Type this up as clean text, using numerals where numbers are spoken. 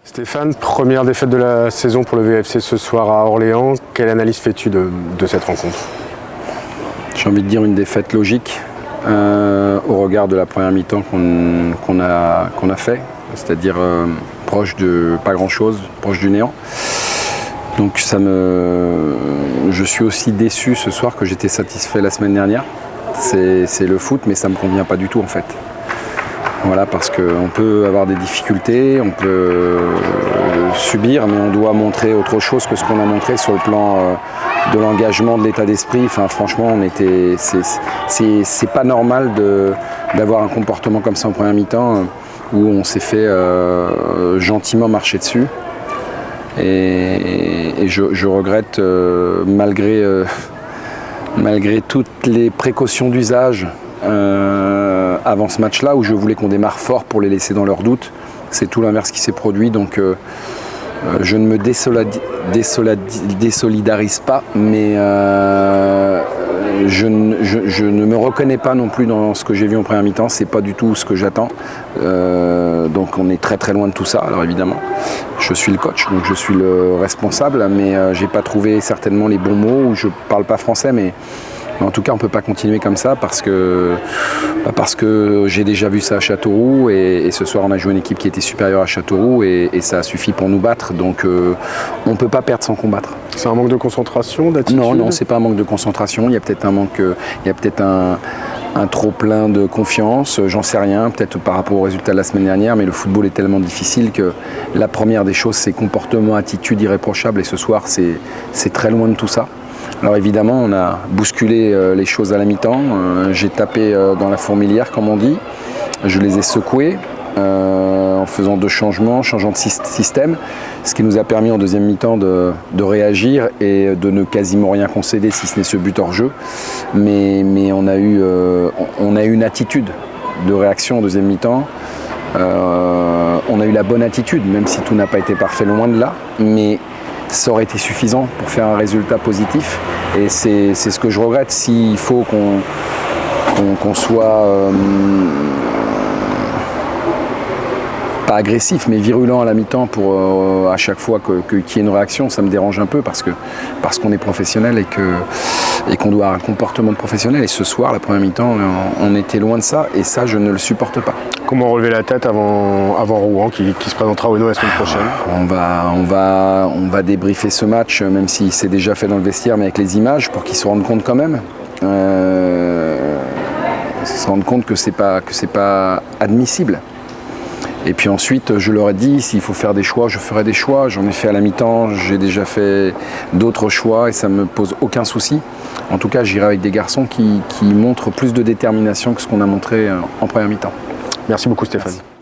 Stéphane, première défaite de la saison pour le VFC ce soir à Orléans. Quelle analyse fais-tu de cette rencontre? J'ai envie de dire une défaite logique au regard de la première mi-temps qu'on a fait, c'est-à-dire proche de pas grand-chose, proche du néant. Donc je suis aussi déçu ce soir que j'étais satisfait la semaine dernière. C'est le foot, mais ça ne me convient pas du tout en fait. Voilà, parce qu'on peut avoir des difficultés, on peut subir, mais on doit montrer autre chose que ce qu'on a montré sur le plan de l'engagement, de l'état d'esprit. Enfin, franchement, c'est pas normal d'avoir un comportement comme ça en première mi-temps où on s'est fait gentiment marcher dessus. Et je regrette, malgré toutes les précautions d'usage, avant ce match-là où je voulais qu'on démarre fort pour les laisser dans leur doute. C'est tout l'inverse qui s'est produit, donc je ne me désolidarise pas, mais je ne me reconnais pas non plus dans ce que j'ai vu en première mi-temps. C'est pas du tout ce que j'attends, donc on est très très loin de tout ça. Alors évidemment, je suis le coach, donc je suis le responsable, mais j'ai pas trouvé certainement les bons mots, ou je parle pas français, mais en tout cas, on ne peut pas continuer comme ça parce que j'ai déjà vu ça à Châteauroux et ce soir, on a joué une équipe qui était supérieure à Châteauroux et ça a suffi pour nous battre. Donc, on ne peut pas perdre sans combattre. C'est un manque de concentration, d'attitude? Non, c'est pas un manque de concentration. Il y a peut-être un trop plein de confiance, j'en sais rien, peut-être par rapport au résultat de la semaine dernière, mais le football est tellement difficile que la première des choses, c'est comportement, attitude irréprochable et ce soir, c'est très loin de tout ça. Alors évidemment, on a bousculé les choses à la mi-temps, j'ai tapé dans la fourmilière comme on dit, je les ai secoués en faisant deux changements, changeant de système, ce qui nous a permis en deuxième mi-temps de réagir et de ne quasiment rien concéder si ce n'est ce but hors jeu, mais on a eu une attitude de réaction en deuxième mi-temps. On a eu la bonne attitude, même si tout n'a pas été parfait, loin de là, mais ça aurait été suffisant pour faire un résultat positif et c'est ce que je regrette. S'il faut qu'on soit pas agressif mais virulent à la mi-temps pour à chaque fois qu'il y ait une réaction, ça me dérange un peu parce qu'on est professionnel et qu'on doit avoir un comportement de professionnel, et ce soir, la première mi-temps, on était loin de ça et ça je ne le supporte pas. Comment relever la tête avant Rouen qui se présentera au Hainaut la semaine prochaine? On va débriefer ce match, même si c'est déjà fait dans le vestiaire, mais avec les images, pour qu'ils se rendent compte quand même. Se rendent compte que c'est pas admissible. Et puis ensuite, je leur ai dit, s'il faut faire des choix, je ferai des choix. J'en ai fait à la mi-temps, j'ai déjà fait d'autres choix et ça ne me pose aucun souci. En tout cas, j'irai avec des garçons qui montrent plus de détermination que ce qu'on a montré en première mi-temps. Merci beaucoup Stéphane. Merci.